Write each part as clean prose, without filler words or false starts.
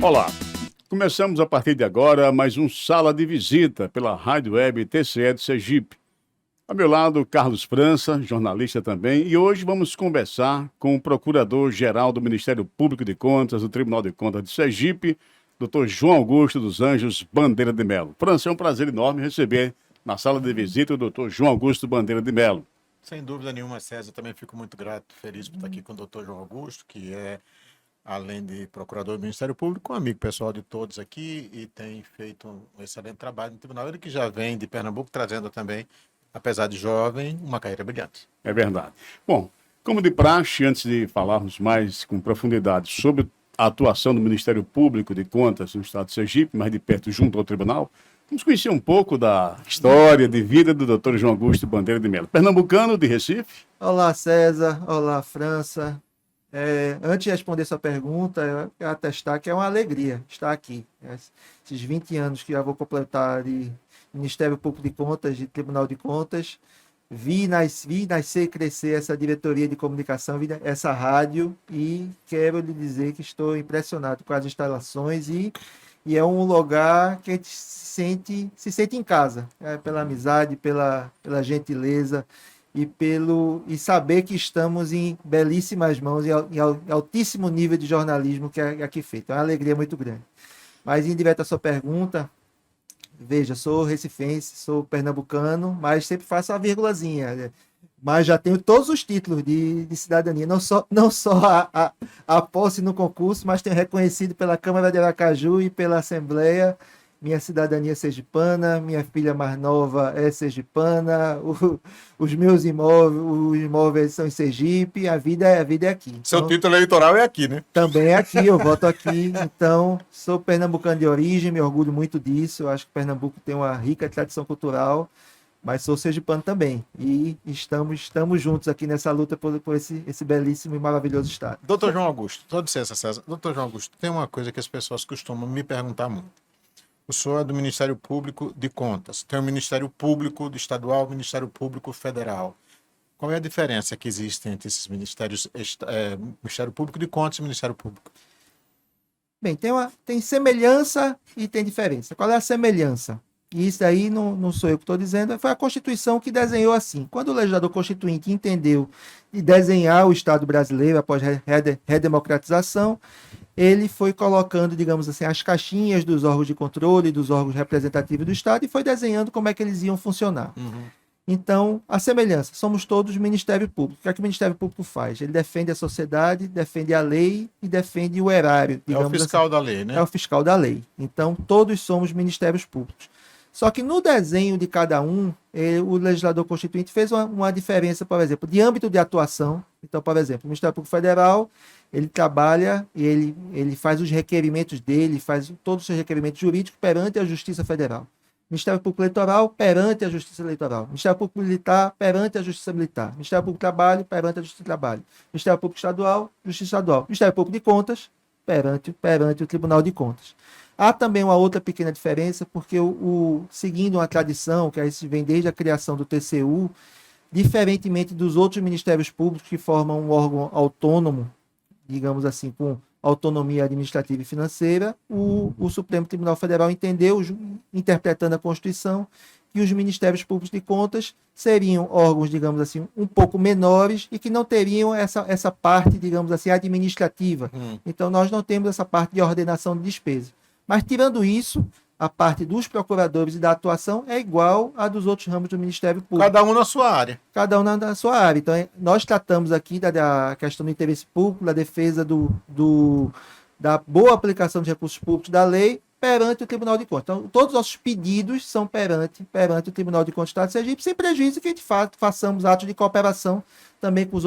Olá, começamos a partir de agora mais um Sala de Visita pela Rádio Web TCE de Sergipe. Ao meu lado, Carlos França, jornalista também, e hoje vamos conversar com o Procurador-Geral do Ministério Público de Contas do Tribunal de Contas de Sergipe, Dr. João Augusto dos Anjos Bandeira de Melo. França, é um prazer enorme receber na Sala de Visita o Dr. João Augusto Bandeira de Melo. Sem dúvida nenhuma, César, eu também fico muito grato, feliz por estar aqui com o Dr. João Augusto, que é, além de procurador do Ministério Público, um amigo pessoal de todos aqui e tem feito um excelente trabalho no tribunal. Ele que já vem de Pernambuco, trazendo também, apesar de jovem, uma carreira brilhante. É verdade. Bom, como de praxe, antes de falarmos mais com profundidade sobre a atuação do Ministério Público de Contas no Estado de Sergipe, mais de perto junto ao tribunal, vamos conhecer um pouco da história de vida do Dr. João Augusto Bandeira de Melo, pernambucano de Recife. Olá, César. Olá, França. Antes de responder sua pergunta, eu quero atestar que é uma alegria estar aqui. Esses 20 anos que eu vou completar de Ministério Público de Contas, de Tribunal de Contas, vi nascer e crescer essa diretoria de comunicação, essa rádio, e quero lhe dizer que estou impressionado com as instalações e é um lugar que a gente se sente em casa, pela amizade, pela gentileza e saber que estamos em belíssimas mãos, em altíssimo nível de jornalismo que é aqui feito. É uma alegria muito grande. Mas, em direto à sua pergunta, veja, sou recifense, sou pernambucano, mas sempre faço uma vírgulazinha, mas já tenho todos os títulos de cidadania, não só a posse no concurso, mas tenho reconhecido pela Câmara de Aracaju e pela Assembleia minha cidadania sergipana, minha filha mais nova é sergipana, os meus imóveis são em Sergipe, a vida é aqui. Seu então, título eleitoral é aqui, né? também é aqui, eu voto aqui, então sou pernambucano de origem, me orgulho muito disso, eu acho que Pernambuco tem uma rica tradição cultural, mas sou sergipano também, e estamos juntos aqui nessa luta por esse belíssimo e maravilhoso estado. Doutor João Augusto, toda licença, César. Doutor João Augusto, tem uma coisa que as pessoas costumam me perguntar muito. O senhor é do Ministério Público de Contas, tem o Ministério Público Estadual, o Ministério Público Federal. Qual é a diferença que existe entre esses ministérios, Ministério Público de Contas e Ministério Público? Bem, tem semelhança e tem diferença. Qual é a semelhança? E isso aí não sou eu que estou dizendo, foi a Constituição que desenhou assim. Quando o legislador constituinte entendeu de desenhar o Estado brasileiro após a redemocratização, ele foi colocando, digamos assim, as caixinhas dos órgãos de controle, dos órgãos representativos do Estado e foi desenhando como é que eles iam funcionar. Uhum. Então, a semelhança, somos todos Ministério Público. O que é que o Ministério Público faz? Ele defende a sociedade, defende a lei e defende o erário. É o fiscal da lei, né? É o fiscal da lei. Então, todos somos Ministérios Públicos. Só que no desenho de cada um, o legislador constituinte fez uma diferença, por exemplo, de âmbito de atuação. Então, por exemplo, o Ministério Público Federal, ele trabalha e ele faz os requerimentos dele, faz todos os seus requerimentos jurídicos perante a Justiça Federal. Ministério Público Eleitoral, perante a Justiça Eleitoral. Ministério Público Militar, perante a Justiça Militar. Ministério Público do Trabalho, perante a Justiça do Trabalho. Ministério Público Estadual, Justiça Estadual. Ministério Público de Contas, perante o Tribunal de Contas. Há também uma outra pequena diferença, porque seguindo uma tradição que vem desde a criação do TCU, diferentemente dos outros ministérios públicos que formam um órgão autônomo, digamos assim, com autonomia administrativa e financeira, o Supremo Tribunal Federal entendeu, interpretando a Constituição, que os Ministérios Públicos de Contas seriam órgãos, digamos assim, um pouco menores e que não teriam essa parte, digamos assim, administrativa. Então, nós não temos essa parte de ordenação de despesa. Mas, tirando isso, a parte dos procuradores e da atuação é igual à dos outros ramos do Ministério Público. Cada um na sua área. Cada um na sua área. Então, nós tratamos aqui da questão do interesse público, da defesa da boa aplicação dos recursos públicos da lei perante o Tribunal de Contas. Então, todos os nossos pedidos são perante o Tribunal de Contas do Estado de Sergipe, sem prejuízo que a gente façamos atos de cooperação também com os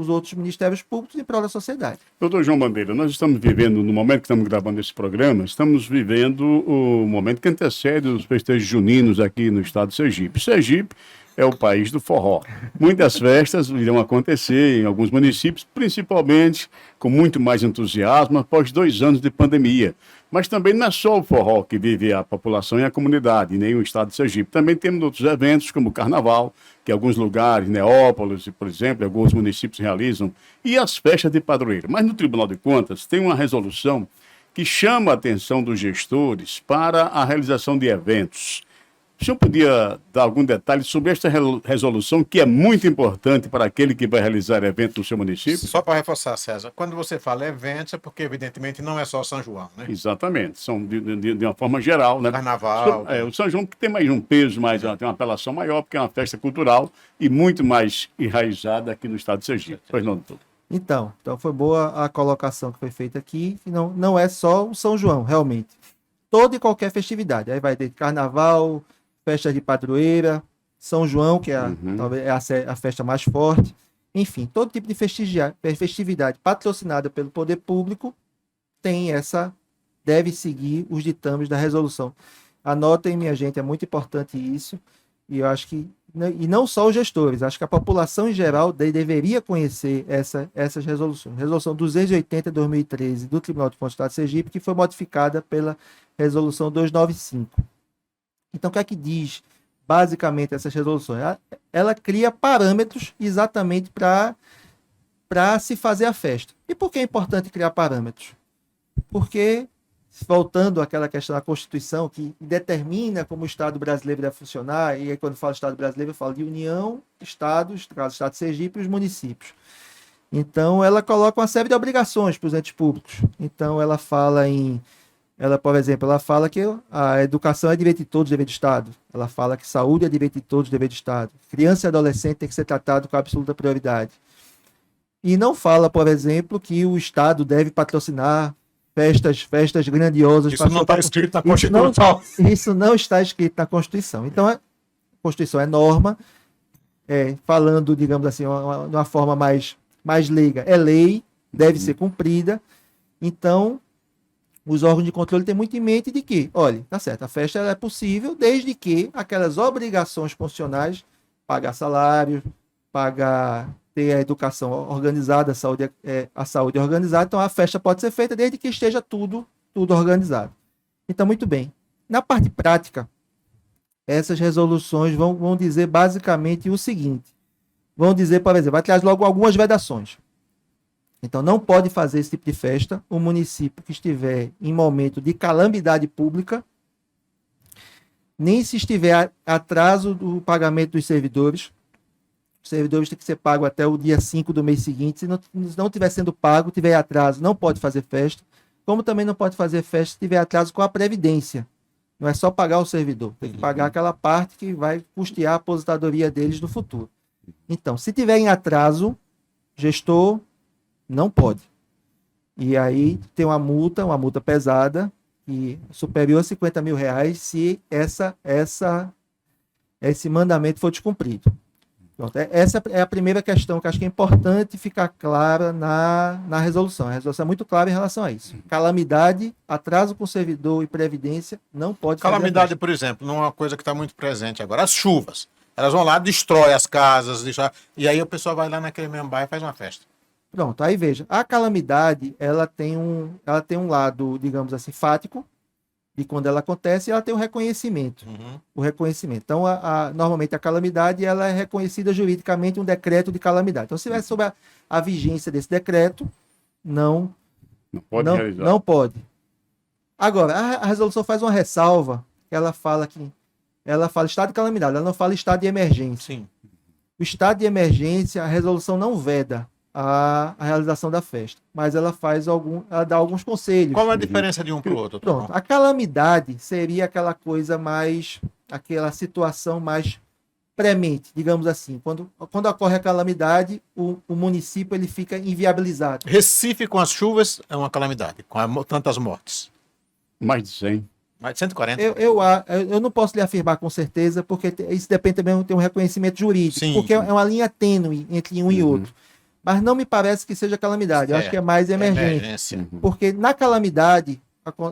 outros ministérios públicos em prol da sociedade. Doutor João Bandeira, nós estamos vivendo, no momento que estamos gravando esse programa, estamos vivendo o momento que antecede os festejos juninos aqui no estado de Sergipe. Sergipe é o país do forró. Muitas festas irão acontecer em alguns municípios, principalmente com muito mais entusiasmo após 2 anos de pandemia. Mas também não é só o forró que vive a população e a comunidade, nem o estado de Sergipe. Também temos outros eventos, como o Carnaval, que alguns lugares, Neópolis, por exemplo, alguns municípios realizam, e as festas de padroeiro. Mas no Tribunal de Contas tem uma resolução que chama a atenção dos gestores para a realização de eventos. O senhor podia dar algum detalhe sobre esta resolução, que é muito importante para aquele que vai realizar evento no seu município? Só para reforçar, César, quando você fala eventos, é porque, evidentemente, não é só São João, né? Exatamente, são de uma forma geral, né? Carnaval. O São João que tem mais um peso, tem uma apelação maior, porque é uma festa cultural e muito mais enraizada aqui no estado de Sergipe. Pois não, doutor? Então foi boa a colocação que foi feita aqui, que não é só o São João, realmente. Toda e qualquer festividade. Aí vai ter carnaval, festa de padroeira, São João, que é talvez a festa mais forte. Enfim, todo tipo de festividade patrocinada pelo poder público deve seguir os ditames da resolução. Anotem, minha gente, é muito importante isso. E eu acho que, e não só os gestores, acho que a população em geral deveria conhecer essas resoluções. Resolução 280 de 2013 do Tribunal de Contas do Estado de Sergipe, que foi modificada pela Resolução 295. Então, o que é que diz basicamente essas resoluções? Ela cria parâmetros exatamente para se fazer a festa. E por que é importante criar parâmetros? Porque, voltando àquela questão da Constituição, que determina como o Estado brasileiro deve funcionar, e aí quando eu falo Estado brasileiro, eu falo de União, Estados, no caso do Estado de Sergipe, e os municípios. Então, ela coloca uma série de obrigações para os entes públicos. Então, ela fala por exemplo, ela fala que a educação é direito de todos, dever do Estado. Ela fala que saúde é direito de todos, dever do Estado. Criança e adolescente tem que ser tratado com absoluta prioridade. E não fala, por exemplo, que o Estado deve patrocinar festas grandiosas. Isso não está escrito na Constituição. Isso não está escrito na Constituição. Então, a Constituição é norma, falando, digamos assim, de uma forma mais leiga, é lei, deve ser cumprida. Então, os órgãos de controle têm muito em mente de que, olha, tá certo, a festa ela é possível desde que aquelas obrigações constitucionais, pagar salário, ter a educação organizada, a saúde organizada, então a festa pode ser feita desde que esteja tudo organizado. Então, muito bem. Na parte prática, essas resoluções vão dizer basicamente o seguinte. Vão dizer, por exemplo, vai trazer logo algumas vedações. Então, não pode fazer esse tipo de festa o município que estiver em momento de calamidade pública, nem se estiver atraso do pagamento dos servidores. Os servidores têm que ser pagos até o dia 5 do mês seguinte. Se não estiver sendo pago, tiver atraso, não pode fazer festa. Como também não pode fazer festa se tiver atraso com a Previdência. Não é só pagar o servidor, tem que pagar aquela parte que vai custear a aposentadoria deles no futuro. Então, se tiver em atraso, gestor não pode. E aí tem uma multa pesada, que superior a R$50 mil se esse mandamento for descumprido. Pronto, essa é a primeira questão que acho que é importante ficar clara na resolução. A resolução é muito clara em relação a isso. Calamidade, atraso com servidor e previdência, não pode fazer. Calamidade, por exemplo, não é uma coisa que está muito presente agora. As chuvas. Elas vão lá, destrói as casas, e aí o pessoal vai lá naquele mesmo bairro e faz uma festa. Pronto, aí veja, a calamidade, ela tem um lado, digamos assim, fático, e quando ela acontece, ela tem o reconhecimento. O reconhecimento. Então, normalmente a calamidade, ela é reconhecida juridicamente um decreto de calamidade. Então, se tiver sob a vigência desse decreto, não pode. Agora, a resolução faz uma ressalva, ela fala estado de calamidade, ela não fala estado de emergência. Sim. O estado de emergência, a resolução não veda a realização da festa, mas ela dá alguns conselhos. Qual é a diferença de um para o outro? Pronto, a calamidade seria aquela situação mais premente, digamos assim. Quando ocorre a calamidade, o município ele fica inviabilizado. Recife com as chuvas é uma calamidade, com tantas mortes. Mais de 100. Mais de 140. Eu não posso lhe afirmar com certeza, porque isso depende também de um reconhecimento jurídico, Sim, porque é uma linha tênue entre um e outro. Mas não me parece que seja calamidade. Eu acho que é mais emergência. Porque na calamidade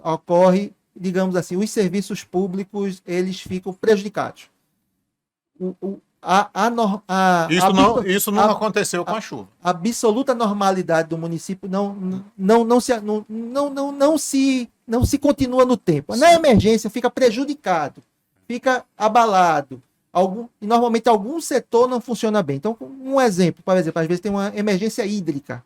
ocorre, digamos assim, os serviços públicos eles ficam prejudicados. Isso não aconteceu com a chuva. A absoluta normalidade do município não se continua no tempo. Na emergência fica prejudicado, fica abalado. E normalmente algum setor não funciona bem. Então, um exemplo, por exemplo, às vezes tem uma emergência hídrica.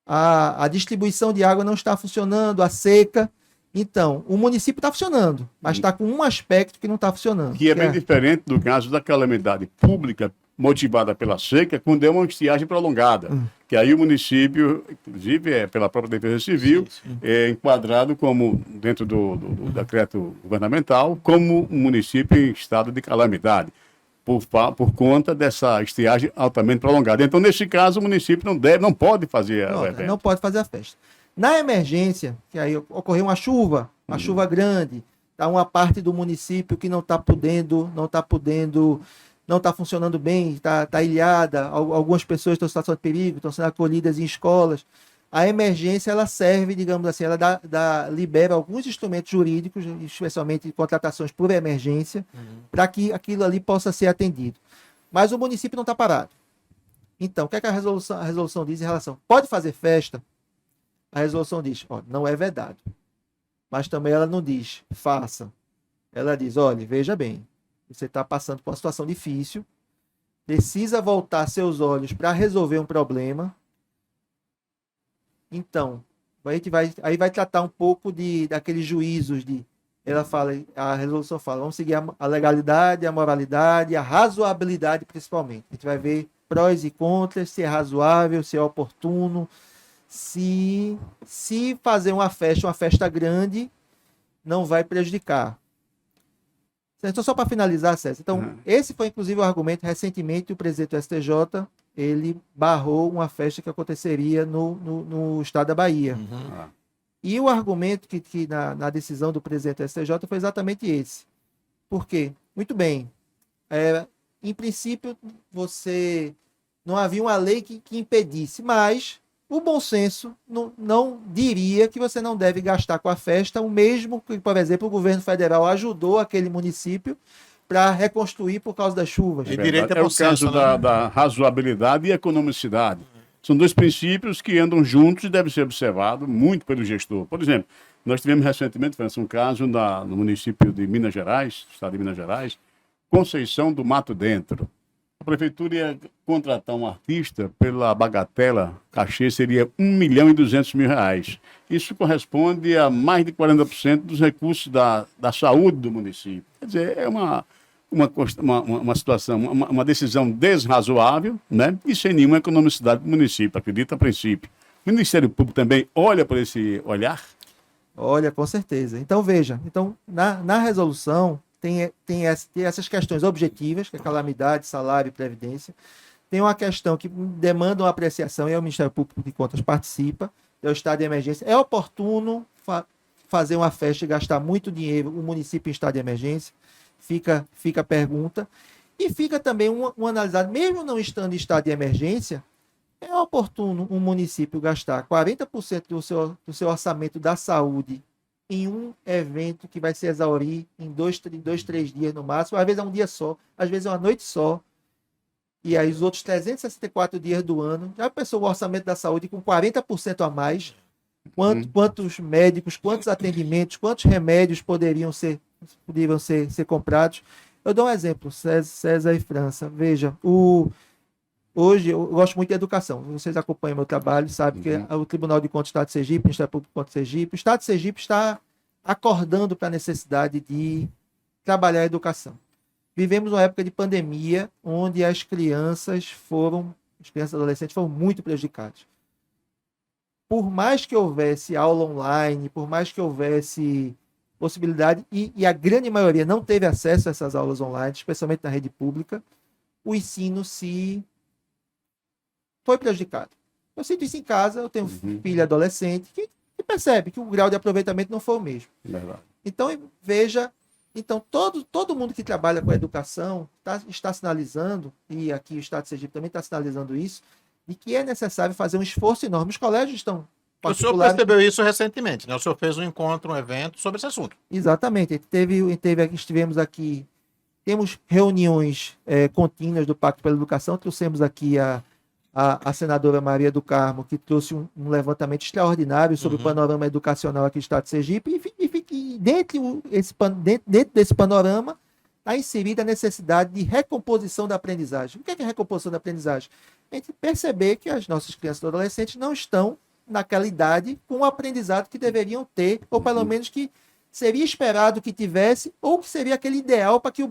a distribuição de água não está funcionando, a seca. Então, o município está funcionando, mas está com um aspecto que não está funcionando. Que é bem diferente do caso da calamidade pública motivada pela seca, quando é uma estiagem prolongada. Que aí o município, inclusive, pela própria Defesa Civil, é enquadrado como, dentro do decreto governamental, como um município em estado de calamidade, por conta dessa estiagem altamente prolongada. Então, nesse caso, o município não pode fazer o evento. Não pode fazer a festa. Na emergência, que aí ocorreu uma chuva grande, tá uma parte do município que não está funcionando bem, está ilhada, algumas pessoas estão em situação de perigo, estão sendo acolhidas em escolas. A emergência, ela serve, digamos assim, ela libera alguns instrumentos jurídicos, especialmente contratações por emergência, para que aquilo ali possa ser atendido. Mas o município não está parado. Então, o que é que a resolução diz em relação? Pode fazer festa? A resolução diz, não é vedado. Mas também ela não diz, faça. Ela diz, olha, veja bem, você está passando por uma situação difícil, precisa voltar seus olhos para resolver um problema. Então, aí vai tratar um pouco daqueles juízos a resolução fala, vamos seguir a legalidade, a moralidade, a razoabilidade principalmente. A gente vai ver prós e contras, se é razoável, se é oportuno, se fazer uma festa grande, não vai prejudicar. Então, só para finalizar, César. Então, esse foi, inclusive, o argumento. Recentemente, o presidente do STJ, ele barrou uma festa que aconteceria no estado da Bahia. E o argumento que na decisão do presidente do STJ foi exatamente esse. Por quê? Muito bem. Em princípio, não havia uma lei que impedisse, mas o bom senso não diria que você não deve gastar com a festa o mesmo que, por exemplo, o governo federal ajudou aquele município para reconstruir por causa das chuvas. É o caso da razoabilidade e economicidade. São dois princípios que andam juntos e devem ser observados muito pelo gestor. Por exemplo, nós tivemos recentemente, França, um caso no município de Minas Gerais, estado de Minas Gerais, Conceição do Mato Dentro. A prefeitura ia contratar um artista pela bagatela, cachê seria R$ 1.200.000. Isso corresponde a mais de 40% dos recursos da saúde do município. Quer dizer, é uma situação, uma decisão desrazoável, né? E sem nenhuma economicidade do município, acredita a princípio. O Ministério Público também olha por esse olhar? Olha, com certeza. Então, veja, na resolução tem essas questões objetivas, que é calamidade, salário e previdência. Tem uma questão que demanda uma apreciação, e o Ministério Público de Contas participa, é o estado de emergência. É oportuno fazer uma festa e gastar muito dinheiro o município em estado de emergência? Fica a pergunta. E fica também um analisado, mesmo não estando em estado de emergência, é oportuno um município gastar 40% do seu orçamento da saúde em um evento que vai se exaurir em 2-3 dias no máximo, às vezes é um dia só, às vezes é uma noite só, e aí os outros 364 dias do ano, já pensou o orçamento da saúde com 40% a mais, quantos médicos, quantos atendimentos, quantos remédios poderiam ser comprados. Eu dou um exemplo, César e França, veja, hoje eu gosto muito de educação, vocês acompanham meu trabalho, sabem que o Tribunal de Contas do Estado de Sergipe, o Ministério Público de Contas de Sergipe, o Estado de Sergipe está acordando para a necessidade de trabalhar a educação. Vivemos uma época de pandemia onde as crianças e adolescentes foram muito prejudicadas. Por mais que houvesse aula online, por mais que houvesse possibilidade, e a grande maioria não teve acesso a essas aulas online, especialmente na rede pública, o ensino foi prejudicado. Eu sinto isso em casa, eu tenho filho adolescente que percebe que o grau de aproveitamento não foi o mesmo. Verdade. Então, veja, todo mundo que trabalha com a educação está sinalizando, e aqui o Estado de Sergipe também está sinalizando isso, de que é necessário fazer um esforço enorme. Os colégios estão... O senhor percebeu isso recentemente, né? O senhor fez um encontro, um evento sobre esse assunto. Exatamente. Estivemos aqui, temos reuniões contínuas do Pacto pela Educação, trouxemos aqui a senadora Maria do Carmo, que trouxe um levantamento extraordinário sobre o panorama educacional aqui do Estado de Sergipe, e dentro desse panorama está inserida a necessidade de recomposição da aprendizagem. O que é recomposição da aprendizagem? A gente perceber que as nossas crianças e adolescentes não estão naquela idade com o aprendizado que deveriam ter, ou pelo menos que seria esperado que tivesse, ou que seria aquele ideal para que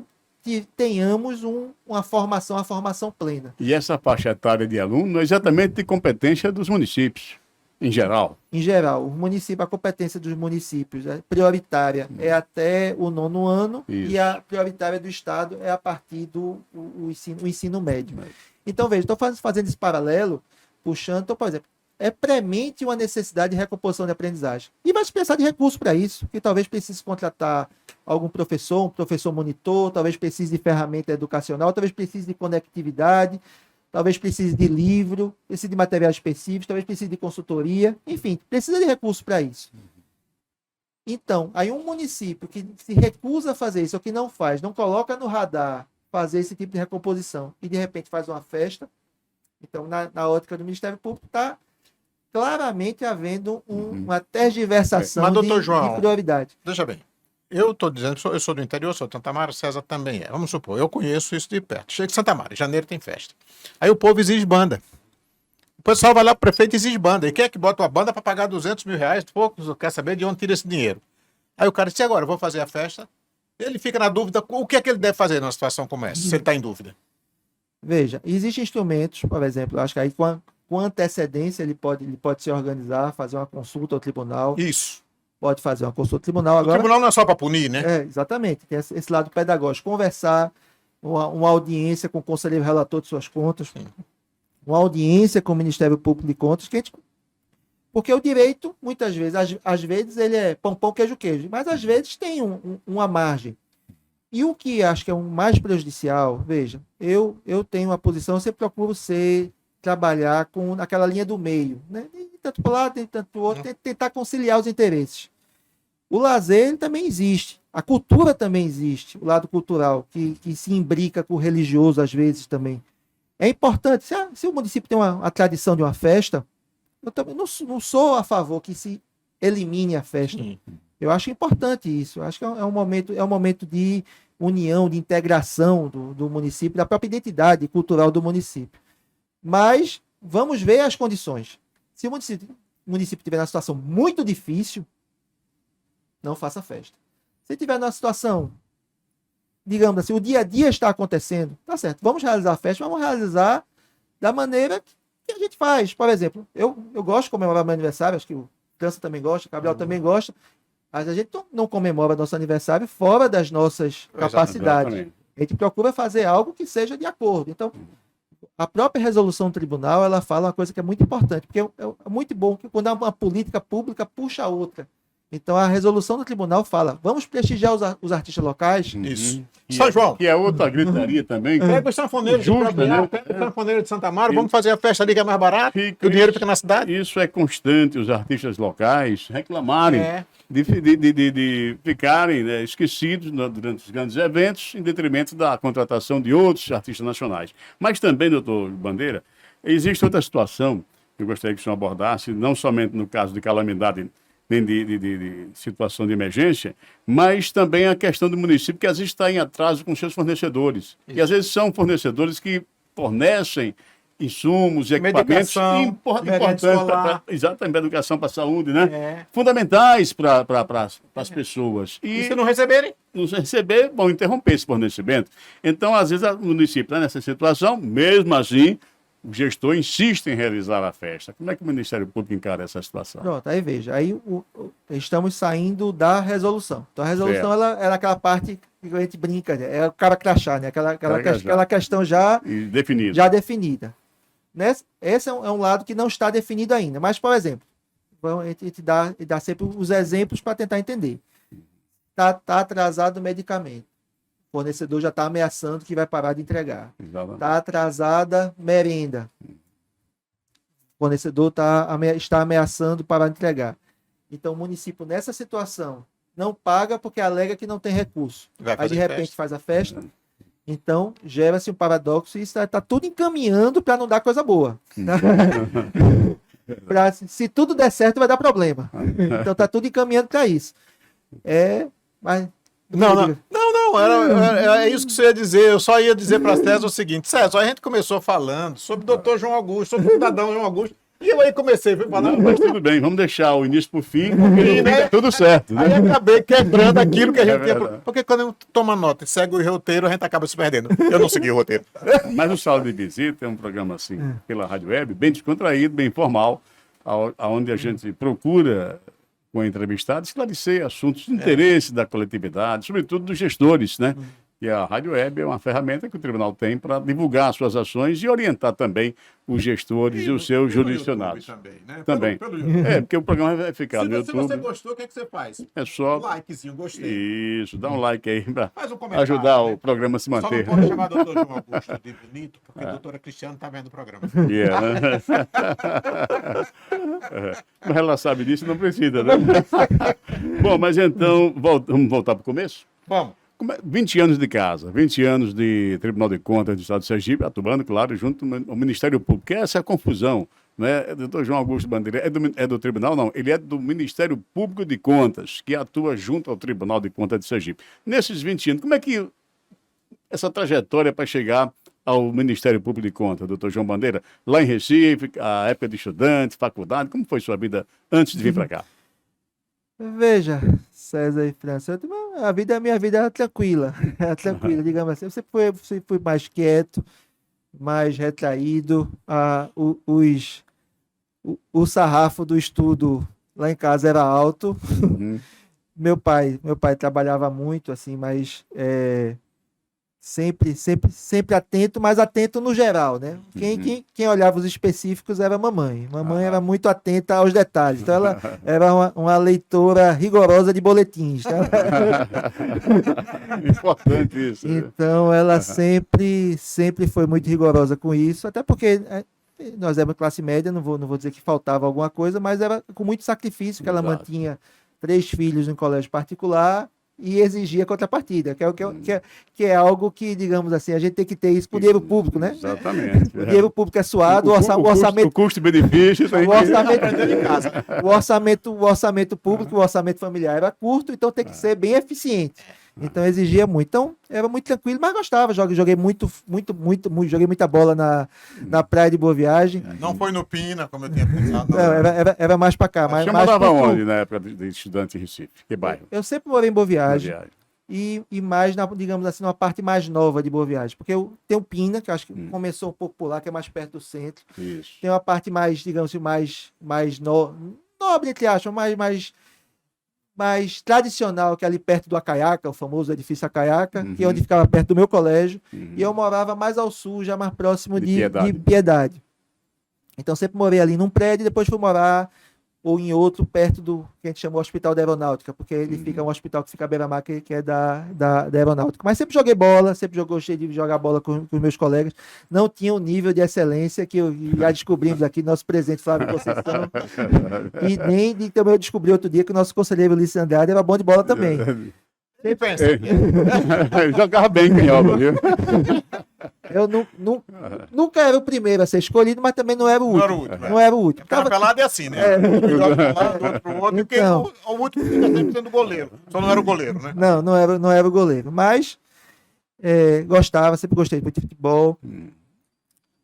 tenhamos uma formação plena. E essa faixa etária de aluno é exatamente de competência dos municípios, em geral. Em geral, a competência dos municípios prioritária é até o 9º ano. Isso. E a prioritária do Estado é a partir do ensino médio. Então, veja, estou fazendo esse paralelo, puxando, então, por exemplo, é premente uma necessidade de recomposição de aprendizagem. E vai se precisar de recursos para isso, que talvez precise contratar algum professor, um professor monitor, talvez precise de ferramenta educacional, talvez precise de conectividade, talvez precise de livro, precise de materiais específicos, talvez precise de consultoria, enfim, precisa de recursos para isso. Então, aí um município que se recusa a fazer isso, ou que não faz, não coloca no radar fazer esse tipo de recomposição, e de repente faz uma festa, então na ótica do Ministério Público está claramente havendo uma tergiversação Mas, doutor João, de prioridade. Veja bem, eu estou dizendo, eu sou do interior, sou de Santa Mara, César também é. Vamos supor, eu conheço isso de perto. Chega de Santa Mara, em janeiro tem festa. Aí o povo exige banda. O pessoal vai lá pro prefeito e exige banda. E quem é que bota uma banda para pagar 200 mil reais? Poucos quer saber de onde tira esse dinheiro. Aí o cara disse, agora, eu vou fazer a festa. Ele fica na dúvida, o que é que ele deve fazer numa situação como essa, se ele está em dúvida? Veja, existem instrumentos, por exemplo, acho que aí com antecedência ele pode se organizar, fazer uma consulta ao tribunal. Isso. Pode fazer uma consulta ao tribunal. O Agora, tribunal não é só para punir, né? Exatamente. Tem esse lado pedagógico. Conversar, uma audiência com o conselheiro relator de suas contas, uma audiência com o Ministério Público de Contas, porque o direito, muitas vezes, às vezes ele é pão, queijo, mas às vezes tem uma margem. E o que acho que é o mais prejudicial, veja, eu tenho uma posição, eu sempre procuro trabalhar com aquela linha do meio, né? Nem tanto para um lado, nem tanto para o outro, tentar conciliar os interesses. O lazer ele também existe, a cultura também existe, o lado cultural, que se imbrica com o religioso às vezes também. É importante, se o município tem uma tradição de uma festa, eu também não sou a favor que se elimine a festa. Sim. Eu acho importante isso, eu acho que é um momento de união, de integração do município, da própria identidade cultural do município. Mas vamos ver as condições. Se o município estiver numa situação muito difícil, não faça festa. Se estiver numa situação, digamos assim, o dia a dia está acontecendo, tá certo, vamos realizar a festa, vamos realizar da maneira que a gente faz. Por exemplo, eu gosto de comemorar meu aniversário, acho que o França também gosta, o Gabriel também gosta, mas a gente não comemora nosso aniversário fora das nossas capacidades. Exatamente. A gente procura fazer algo que seja de acordo. Então, a própria resolução do tribunal, ela fala uma coisa que é muito importante, porque é muito bom que quando uma política pública puxa a outra. Então, a resolução do tribunal fala, vamos prestigiar os artistas locais. Isso. São João. Que é outra gritaria também. Pega os sanfoneiros de Justo, Gabriel, né? pega os sanfoneiros de Santa Mara, vamos fazer a festa ali que é mais barato, que o dinheiro fica na cidade. Isso é constante, os artistas locais reclamarem de ficarem, né, esquecidos durante os grandes eventos, em detrimento da contratação de outros artistas nacionais. Mas também, doutor Bandeira, existe outra situação que eu gostaria que o senhor abordasse, não somente no caso de calamidade nem de situação de emergência, mas também a questão do município que às vezes está em atraso com seus fornecedores. E às vezes são fornecedores que fornecem insumos e equipamentos importantes para a educação, para a saúde, né? Fundamentais para as pessoas. E se não receberem? Não receber, vão interromper esse fornecimento. Então, às vezes, o município está nessa situação, mesmo assim, o gestor insiste em realizar a festa. Como é que o Ministério Público encara essa situação? Pronto, aí veja, aí estamos saindo da resolução. Então a resolução ela é aquela parte que a gente brinca, né? É o cara crachá, né? Aquela questão já definida. Esse é um lado que não está definido ainda. Mas, por exemplo, a gente dá sempre os exemplos para tentar entender. Tá atrasado o medicamento. O fornecedor já está ameaçando que vai parar de entregar. Está atrasada merenda. O fornecedor está ameaçando parar de entregar. Então, o município, nessa situação, não paga porque alega que não tem recurso. Aí, de repente, faz a festa. Então, gera-se um paradoxo e isso está tudo encaminhando para não dar coisa boa. Se tudo der certo, vai dar problema. Então, está tudo encaminhando para isso. Mas... Não, é isso que você ia dizer. Eu só ia dizer para a César o seguinte: César, a gente começou falando sobre o doutor João Augusto, sobre o cidadão João Augusto. E eu aí comecei, fui falando, Mas tudo bem, vamos deixar o início pro fim, porque no fim tá tudo certo, aí né? acabei quebrando aquilo que a gente tinha. verdade. Porque quando a gente toma nota e segue o roteiro, a gente acaba se perdendo. Eu não segui o roteiro. Mas o Sala de Visita é um programa assim, pela Rádio Web, bem descontraído, bem informal, onde a gente procura, com o entrevistado, esclarecer assuntos de interesse da coletividade, sobretudo dos gestores, né? E a Rádio Web é uma ferramenta que o tribunal tem para divulgar suas ações e orientar também os gestores e os seus jurisdicionados. Também, né? Também. Pelo YouTube. É, porque o programa vai ficar Se no você YouTube. gostou, o que é que você faz? É só. Likezinho, gostei. Isso, dá um like aí para Faz um comentário. ajudar né? o programa a se Só não manter. pode chamar doutor João Augusto de bonito, porque a doutora Cristiana tá vendo o programa. Yeah, né? Mas ela sabe disso, não precisa, né? Bom, mas então, vamos voltar para o começo? Vamos. 20 anos de casa, 20 anos de Tribunal de Contas do Estado de Sergipe, atuando, claro, junto ao Ministério Público. Que essa é a confusão, né? Doutor João Augusto Bandeira é do Tribunal? Não, ele é do Ministério Público de Contas, que atua junto ao Tribunal de Contas de Sergipe. Nesses 20 anos, como é que essa trajetória para chegar ao Ministério Público de Contas, doutor João Bandeira, lá em Recife, a época de estudante, faculdade, como foi sua vida antes de vir para cá? Veja, César e França, a minha vida era tranquila, digamos assim. Eu sempre fui mais quieto, mais retraído. O sarrafo do estudo lá em casa era alto. Uhum. Meu pai trabalhava muito, assim, mas sempre atento, mas atento no geral, né? Quem olhava os específicos era a mamãe. Mamãe era muito atenta aos detalhes. Então, ela era uma leitora rigorosa de boletins. Tá? Importante isso. Então, ela sempre foi muito rigorosa com isso, até porque nós éramos classe média, não vou dizer que faltava alguma coisa, mas era com muito sacrifício que ela Exato. mantinha 3 filhos em colégio particular e exigia contrapartida, que é algo que, digamos assim, a gente tem que ter isso com o dinheiro público, né? Exatamente. O dinheiro público é suado, o O orçamento. custo-benefício. O orçamento público, o orçamento familiar era curto, então tem que ser bem eficiente. Então exigia muito. Então era muito tranquilo, mas gostava. Joguei joguei muita bola na praia de Boa Viagem. Não foi no Pina, como eu tinha pensado. Não, era mais pra cá. Você mais morava pro sul. onde na época de estudante em Recife? Que bairro? Eu sempre morei em Boa Na Viagem. viagem. E mais, digamos assim, numa parte mais nova de Boa Viagem. Porque tem o Pina, que eu acho que começou um pouco por lá, que é mais perto do centro. Isso. Tem uma parte mais, digamos assim, mais nobre, entre aspas, mais tradicional, que é ali perto do Acaiaca, o famoso edifício Acaiaca, que é onde ficava perto do meu colégio. E eu morava mais ao sul, já mais próximo De de Piedade. Piedade. Então sempre morei ali num prédio e depois fui morar ou em outro perto do que a gente chama o Hospital da Aeronáutica, porque ele fica um hospital que fica à beira-mar, que é da Aeronáutica. Mas sempre joguei bola, sempre gostei de jogar bola com os meus colegas. Não tinha o nível de excelência que já descobrimos aqui, nosso presidente Flávio Conceição. E nem também eu descobri outro dia que o nosso conselheiro Ulisses Andrade era bom de bola também. E pensa, Jogava bem canhoba, viu? Eu nunca era o primeiro a ser escolhido, mas também não era o último. Não era o último. Cada pelado é assim, né? Um joga para um lado, outro para o outro. Então. E o último fica sempre sendo goleiro. Só não era o goleiro, né? Não era o goleiro. Mas sempre gostei muito de futebol.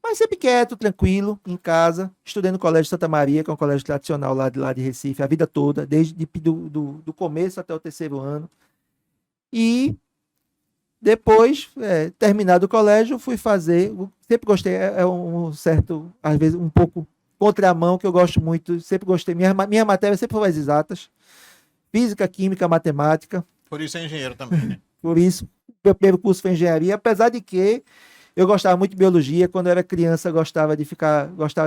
Mas sempre quieto, tranquilo, em casa. Estudei no Colégio Santa Maria, que é um colégio tradicional lá de Recife, a vida toda, desde do começo até o 3º ano. E depois, terminado o colégio, fui fazer. Sempre gostei, um certo, às vezes, um pouco contramão, que eu gosto muito. Sempre gostei. Minha matéria sempre foi as exatas: física, química, matemática. Por isso é engenheiro também, né? Por isso, meu primeiro curso foi engenharia, apesar de que eu gostava muito de biologia. Quando eu era criança, gostava de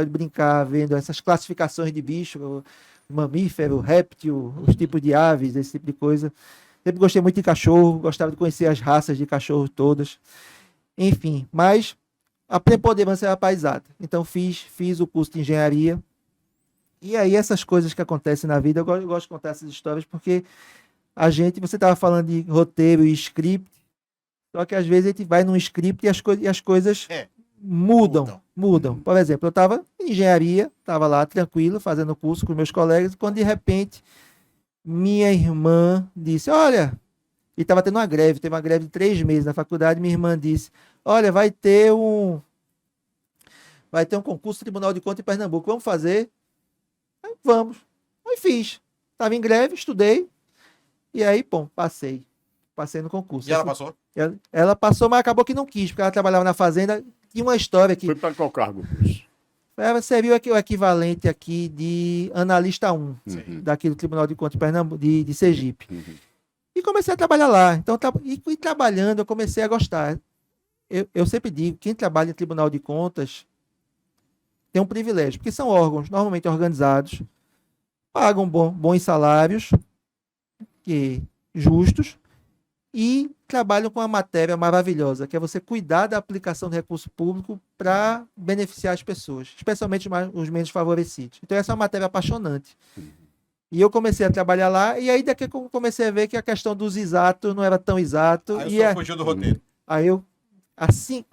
brincar vendo essas classificações de bicho, mamífero, réptil, os tipos de aves, esse tipo de coisa. Sempre gostei muito de cachorro, gostava de conhecer as raças de cachorro todas. Enfim, mas a preponderância era para exata. Então fiz o curso de engenharia. E aí essas coisas que acontecem na vida, eu gosto de contar essas histórias porque você estava falando de roteiro e script, só que às vezes a gente vai num script e as coisas mudam. Por exemplo, eu estava em engenharia, estava lá tranquilo, fazendo o curso com meus colegas, quando de repente minha irmã disse, olha, e estava tendo uma greve, teve uma greve de 3 meses na faculdade, minha irmã disse, olha, vai ter vai ter um concurso do Tribunal de Contas em Pernambuco, vamos fazer? Aí, vamos. Aí fiz. Estava em greve, estudei, e aí, pô, passei. Passei no concurso. E ela passou? Ela passou, mas acabou que não quis, porque ela trabalhava na fazenda. Tinha uma história que Foi para qual cargo? ela serviu aqui, o equivalente aqui de analista 1, daqui do Tribunal de Contas de Pernambuco, de Sergipe. E comecei a trabalhar lá. Então, e trabalhando, eu comecei a gostar. Eu sempre digo, quem trabalha em Tribunal de Contas tem um privilégio, porque são órgãos normalmente organizados, pagam bons salários, justos, e trabalham com uma matéria maravilhosa, que é você cuidar da aplicação do recurso público para beneficiar as pessoas, especialmente os menos favorecidos. Então, essa é uma matéria apaixonante. E eu comecei a trabalhar lá, e aí daqui eu comecei a ver que a questão dos exatos não era tão exato. Aí eu só fugiu do roteiro. Aí eu, assim,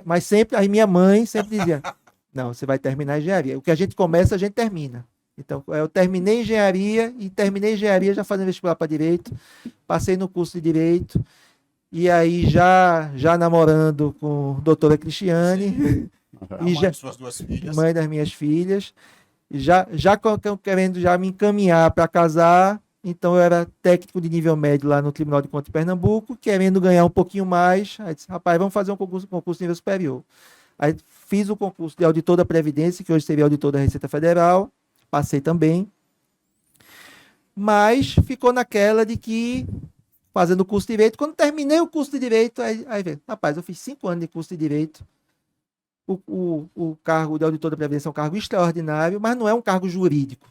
mas sempre, aí minha mãe sempre dizia, não, você vai terminar a engenharia. O que a gente começa, a gente termina. Então, eu terminei engenharia já fazendo vestibular para direito, passei no curso de direito, e aí já namorando com a doutora Cristiane, E já, de suas 2 filhas. Mãe das minhas filhas, já querendo já me encaminhar para casar. Então eu era técnico de nível médio lá no Tribunal de Contas de Pernambuco, querendo ganhar um pouquinho mais. Aí disse, rapaz, vamos fazer um concurso de nível superior. Aí fiz o concurso de auditor da Previdência, que hoje seria auditor da Receita Federal, passei também. Mas ficou naquela de que, fazendo o curso de Direito, quando terminei o curso de Direito, aí veio, rapaz, eu fiz 5 anos de curso de Direito. O cargo de auditor da Previdência é um cargo extraordinário, mas não é um cargo jurídico.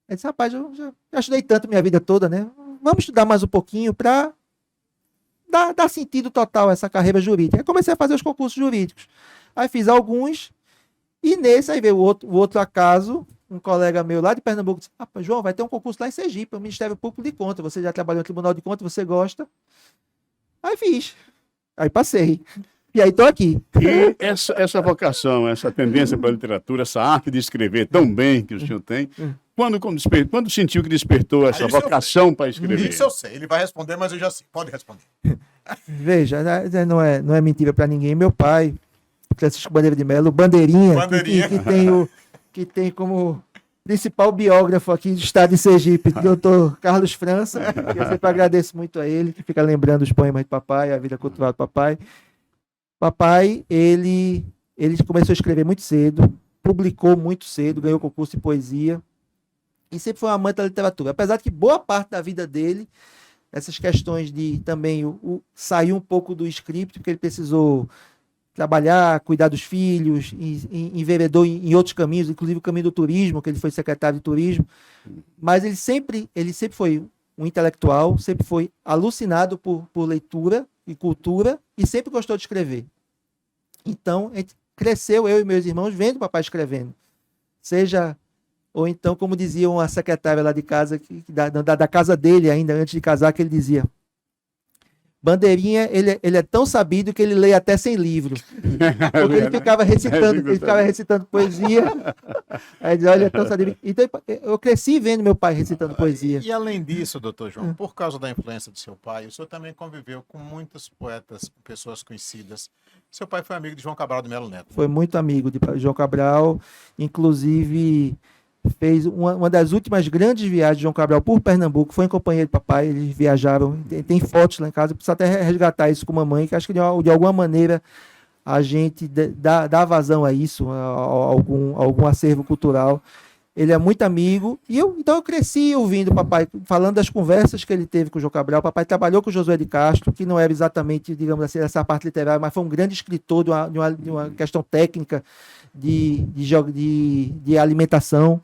Aí disse, rapaz, eu já estudei tanto minha vida toda, né? Vamos estudar mais um pouquinho para dar sentido total a essa carreira jurídica. Aí comecei a fazer os concursos jurídicos. Aí fiz alguns, e nesse aí veio o outro acaso, um colega meu lá de Pernambuco disse, rapaz, João, vai ter um concurso lá em Sergipe, o Ministério Público de Contas, você já trabalhou no Tribunal de Contas, você gosta? Aí fiz. Aí passei. E aí estou aqui. E essa vocação, essa tendência para a literatura, essa arte de escrever tão bem que o senhor tem, quando sentiu que despertou essa vocação para escrever? Isso eu sei. Ele vai responder, mas eu já sei. Pode responder. Veja, não é mentira para ninguém. Meu pai, Francisco Bandeira de Melo, Bandeirinha. Que tem como principal biógrafo aqui do estado de Sergipe, doutor Carlos França. Eu sempre agradeço muito a ele, que fica lembrando os poemas de papai, a vida cultural do papai. Papai, ele começou a escrever muito cedo, publicou muito cedo, ganhou concurso de poesia e sempre foi um amante da literatura. Apesar de que boa parte da vida dele, essas questões de também sair um pouco do script, porque ele precisou trabalhar, cuidar dos filhos, enveredou em outros caminhos, inclusive o caminho do turismo, que ele foi secretário de turismo, mas ele sempre foi um intelectual, sempre foi alucinado por leitura e cultura e sempre gostou de escrever. Então, a gente cresceu, eu e meus irmãos, vendo o papai escrevendo. Ou então, como dizia uma secretária lá de casa, da casa dele ainda, antes de casar, que ele dizia, Bandeirinha, ele é tão sabido que ele lê até sem livro. Porque ele ficava recitando poesia. Aí diz, olha, é tão sabido. Então, eu cresci vendo meu pai recitando poesia. E além disso, doutor João, por causa da influência do seu pai, o senhor também conviveu com muitos poetas, com pessoas conhecidas. Seu pai foi amigo de João Cabral de Melo Neto. Foi muito amigo de João Cabral, inclusive fez uma das últimas grandes viagens de João Cabral por Pernambuco, foi em companhia de papai, eles viajaram, tem fotos lá em casa, precisa até resgatar isso com a mamãe, que acho que de alguma maneira a gente dá vazão a isso, a algum acervo cultural. Ele é muito amigo, então eu cresci ouvindo o papai, falando das conversas que ele teve com o João Cabral. O papai trabalhou com o Josué de Castro, que não era exatamente, digamos assim, essa parte literária, mas foi um grande escritor de uma questão técnica de alimentação.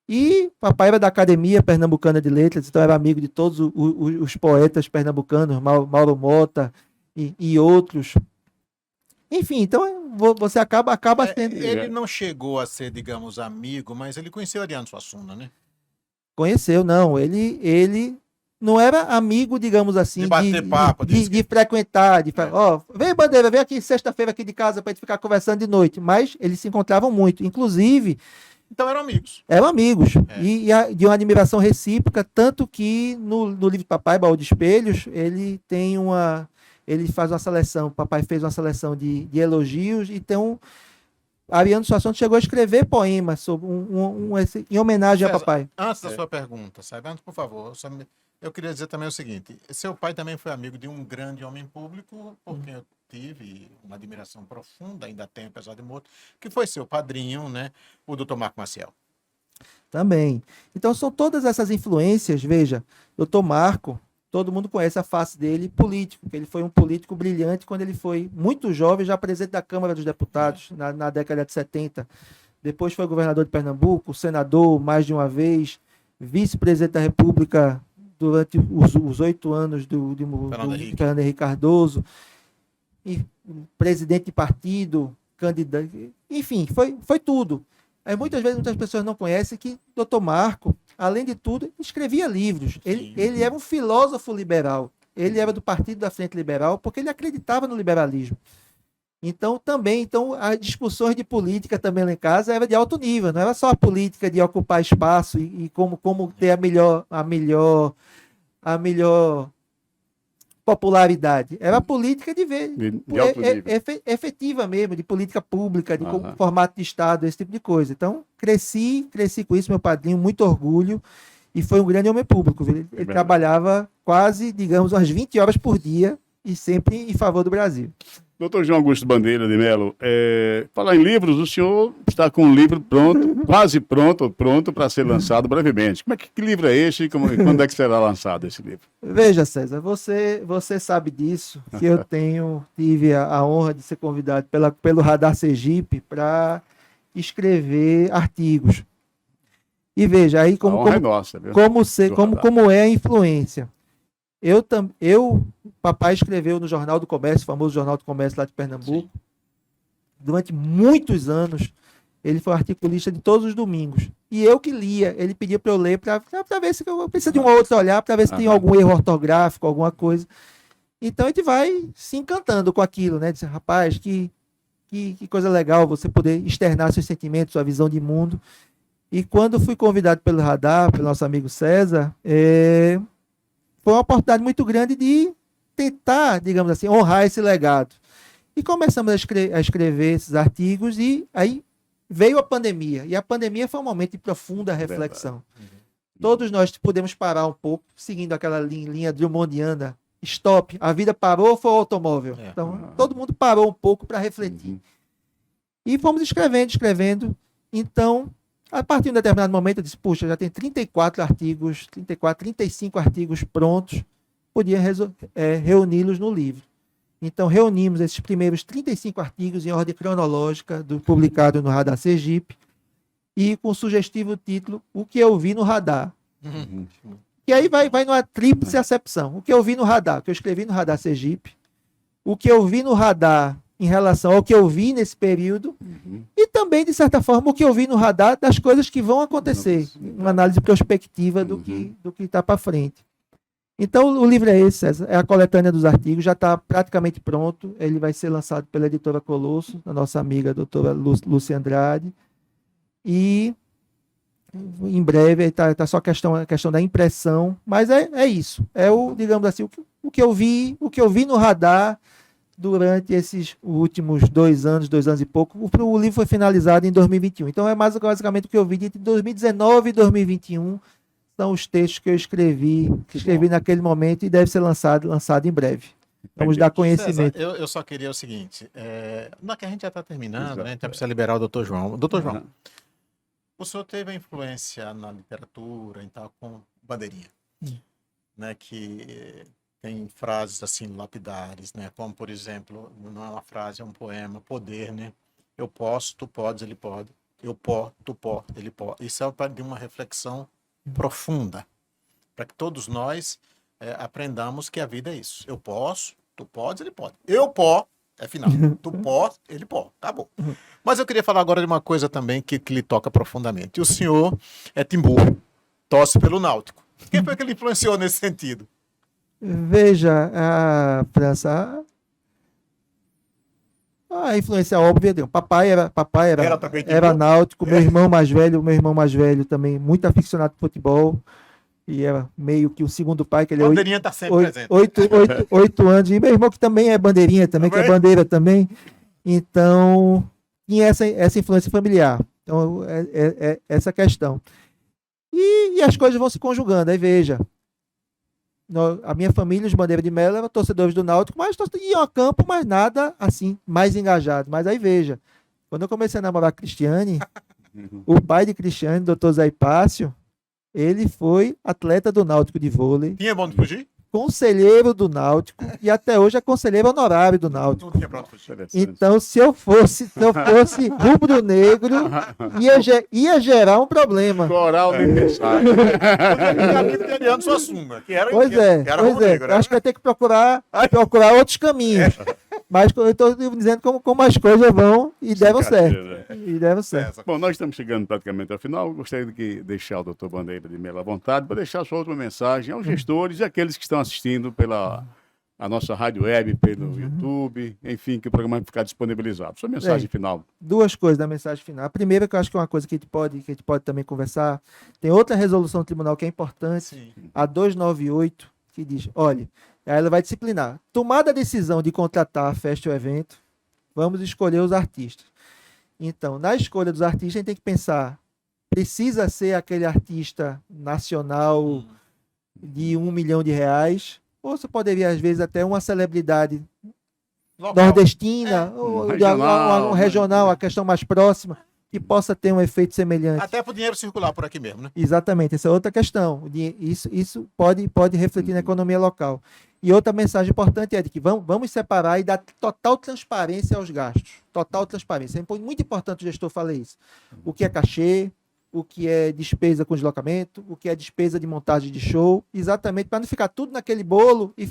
E papai era da Academia Pernambucana de Letras, então era amigo de todos os poetas pernambucanos, Mauro Mota e outros. Enfim, então você acaba sendo... Ele não chegou a ser, digamos, amigo, mas ele conheceu Ariano Suassuna, né? Conheceu, não. Ele não era amigo, digamos assim, de bater papo, de frequentar, vem Bandeira, vem aqui sexta-feira aqui de casa pra gente ficar conversando de noite. Mas eles se encontravam muito. Inclusive... Então eram amigos. Eram amigos. E de uma admiração recíproca, tanto que no livro de Papai, Baú de Espelhos, ele faz uma seleção, o papai fez uma seleção de elogios e tem Ariano Suassuna chegou a escrever poemas sobre em homenagem a César, papai. Antes da sua pergunta, sabe? Antes, por favor, eu queria dizer também o seguinte: seu pai também foi amigo de um grande homem público, por quem eu tive uma admiração profunda, ainda tenho, apesar de morto, que foi seu padrinho, né? O Dr. Marco Maciel. Também. Então são todas essas influências, veja, Dr. Marco, todo mundo conhece a face dele político, que ele foi um político brilhante quando ele foi muito jovem, já presidente da Câmara dos Deputados, na década de 70. Depois foi governador de Pernambuco, senador mais de uma vez, vice-presidente da República durante os 8 anos do Fernando Henrique Cardoso, e presidente de partido, candidato, enfim, foi tudo. Aí muitas vezes muitas pessoas não conhecem que Dr. Marco, além de tudo, escrevia livros. Ele era um filósofo liberal. Ele era do Partido da Frente Liberal porque ele acreditava no liberalismo. Então, as discussões de política também lá em casa eram de alto nível. Não era só a política de ocupar espaço e como ter a melhor popularidade. Era a política de alto nível. Efetiva mesmo, de política pública, de formato de Estado, esse tipo de coisa. Então, cresci com isso, meu padrinho, muito orgulho, e foi um grande homem público. Ele trabalhava quase, digamos, umas 20 horas por dia, e sempre em favor do Brasil. Doutor João Augusto Bandeira de Mello, falar em livros, o senhor está com um livro pronto, quase pronto para ser lançado brevemente. Que livro é esse e quando é que será lançado esse livro? Veja, César, você sabe disso, que eu tive a honra de ser convidado pelo Radar Sergipe para escrever artigos. E veja, aí como é a influência. Papai escreveu no Jornal do Comércio, famoso Jornal do Comércio lá de Pernambuco. Sim. Durante muitos anos, ele foi articulista de todos os domingos. E eu que lia, ele pedia para eu ler, para ver se eu preciso de um outro olhar, para ver se tem algum erro ortográfico, alguma coisa. Então a gente vai se encantando com aquilo, né? Diz, rapaz, que coisa legal você poder externar seus sentimentos, sua visão de mundo. E quando fui convidado pelo Radar, pelo nosso amigo César, foi uma oportunidade muito grande de tentar, digamos assim, honrar esse legado. E começamos a escrever esses artigos e aí veio a pandemia. E a pandemia foi um momento de profunda reflexão. Todos nós podemos parar um pouco, seguindo aquela linha drummondiana. Stop, a vida parou ou foi o automóvel? Então, todo mundo parou um pouco para refletir. E fomos escrevendo. Então, a partir de um determinado momento, eu disse, puxa, já tem 35 artigos prontos, podia reuni-los no livro. Então, reunimos esses primeiros 35 artigos em ordem cronológica, publicado no Radar Sergipe, e com o sugestivo título, O que eu vi no Radar. E aí vai numa tríplice acepção. O que eu vi no Radar, que eu escrevi no Radar Sergipe, o que eu vi no Radar em relação ao que eu vi nesse período, e também, de certa forma, o que eu vi no Radar das coisas que vão acontecer, uma análise prospectiva do que está para frente. Então, o livro é esse, César, é a coletânea dos artigos, já está praticamente pronto, ele vai ser lançado pela editora Colosso, da nossa amiga doutora Lúcia Andrade, e em breve está só a questão da impressão, mas é isso, digamos assim, o que eu vi no Radar durante esses últimos 2 anos e pouco. O livro foi finalizado em 2021. Então, é basicamente o que eu vi entre 2019 e 2021. São os textos que eu escrevi naquele momento e deve ser lançado em breve. Vamos dar conhecimento. César, eu só queria o seguinte, não que a gente já está terminando, né? Então precisa liberar o doutor João. Doutor João, o senhor teve a influência na literatura e tal com Bandeirinha, né? Que tem frases assim lapidares, né? Como, por exemplo, não é uma frase, é um poema, poder, né? Eu posso, tu podes, ele pode. Eu posso, tu pode, ele pode. Isso é para de uma reflexão profunda, para que todos nós aprendamos que a vida é isso. Eu posso, tu podes, ele pode. Eu posso, é final. Tu pode, ele pode. Acabou. Mas eu queria falar agora de uma coisa também que lhe toca profundamente. O senhor é Timbu, torce pelo Náutico. Quem foi que ele influenciou nesse sentido? Veja, a França, a influência óbvia dele. Papai era náutico, meu irmão mais velho também, muito aficionado por futebol, e era meio que o segundo pai, que ele é Bandeirinha está sempre presente. 8 anos, e meu irmão que também é bandeirinha, também, que é bandeira também. Então, tinha essa influência familiar. Então, essa questão. E as coisas vão se conjugando. Aí veja, a minha família, os Bandeira de Melo, eram torcedores do Náutico, mas iam a campo, mas nada assim, mais engajado. Mas aí veja, quando eu comecei a namorar a Cristiane, o pai de Cristiane, doutor Zé Hipácio, ele foi atleta do Náutico de vôlei. Tinha bom de fugir? Conselheiro do Náutico e até hoje é conselheiro honorário do Náutico. Não tinha pra onde fugir. Então, se eu fosse rubro-negro, ia gerar um problema. Coral nem pensar. Italiano sua sunga, que era Pois é. rubro-negro, né? Acho que vai ter que procurar outros caminhos. Mas eu estou dizendo como as coisas vão e deram certo. E deram certo. Bom, nós estamos chegando praticamente ao final. Gostaria de deixar o doutor Bandeira de Melo à vontade para deixar a sua última mensagem aos gestores e aqueles que estão assistindo pela a nossa rádio web, pelo YouTube, enfim, que o programa vai ficar disponibilizado. Sua mensagem final. Duas coisas da mensagem final. A primeira, que eu acho que é uma coisa que a gente pode também conversar, tem outra resolução do tribunal que é importante, Sim. a 298, que diz, olha, aí ela vai disciplinar. Tomada a decisão de contratar a festa ou evento, vamos escolher os artistas. Então, na escolha dos artistas, a gente tem que pensar, precisa ser aquele artista nacional de R$1 milhão, ou você poderia, às vezes, até uma celebridade Local. nordestina, ou Regional, regional, a questão mais próxima, que possa ter um efeito semelhante. Até para o dinheiro circular por aqui mesmo, né? Exatamente, essa é outra questão. Isso pode refletir na economia local. E outra mensagem importante é de que vamos separar e dar total transparência aos gastos. Total transparência. É muito importante o gestor falar isso. O que é cachê, o que é despesa com deslocamento, o que é despesa de montagem de show, exatamente para não ficar tudo naquele bolo e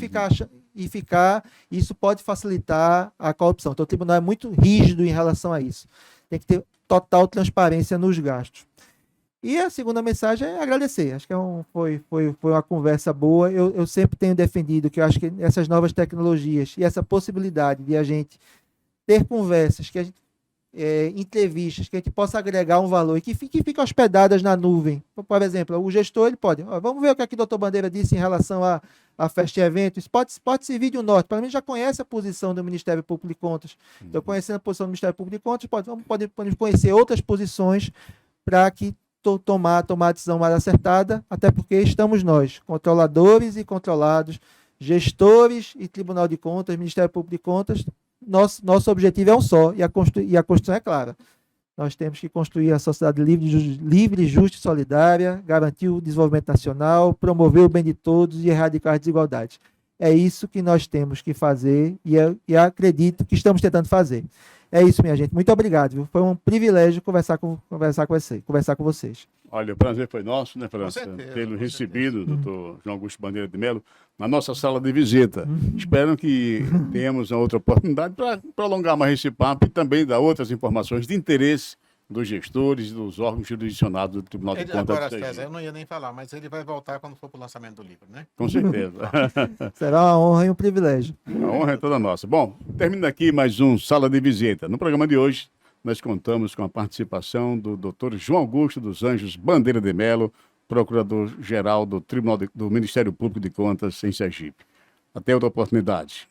isso pode facilitar a corrupção. Então o tribunal é muito rígido em relação a isso. Tem que ter total transparência nos gastos. E a segunda mensagem é agradecer. Acho que foi uma conversa boa. Eu sempre tenho defendido que eu acho que essas novas tecnologias e essa possibilidade de a gente ter conversas, entrevistas, que a gente possa agregar um valor e que fiquem hospedadas na nuvem. Por exemplo, o gestor ele pode. Vamos ver o que aqui o doutor Bandeira disse em relação a festa e evento. Isso pode servir de um norte. Para mim, já conhece a posição do Ministério Público de Contas. Então, conhecendo a posição do Ministério Público de Contas, podemos conhecer outras posições para que tomar a decisão mais acertada, até porque estamos nós, controladores e controlados, gestores e Tribunal de Contas, Ministério Público de Contas, nosso objetivo é um só, e a Constituição é clara. Nós temos que construir a sociedade livre, justa e solidária, garantir o desenvolvimento nacional, promover o bem de todos e erradicar as desigualdades. É isso que nós temos que fazer e acredito que estamos tentando fazer. É isso, minha gente. Muito obrigado. Viu? Foi um privilégio conversar com vocês. Olha, o prazer foi nosso, né, França? certeza, Tê-lo com recebido, doutor João Augusto Bandeira de Melo, na nossa sala de visita. Espero que tenhamos uma outra oportunidade para prolongar mais esse papo e também dar outras informações de interesse dos gestores e dos órgãos jurisdicionados do Tribunal de Contas Agora, do Sergipe. César, eu não ia nem falar, mas ele vai voltar quando for para o lançamento do livro, né? Com certeza. Será uma honra e um privilégio. A honra é toda nossa. Bom, termina aqui mais um Sala de Visita. No programa de hoje, nós contamos com a participação do Dr. João Augusto dos Anjos Bandeira de Melo, procurador-geral do Ministério Público de Contas em Sergipe. Até outra oportunidade.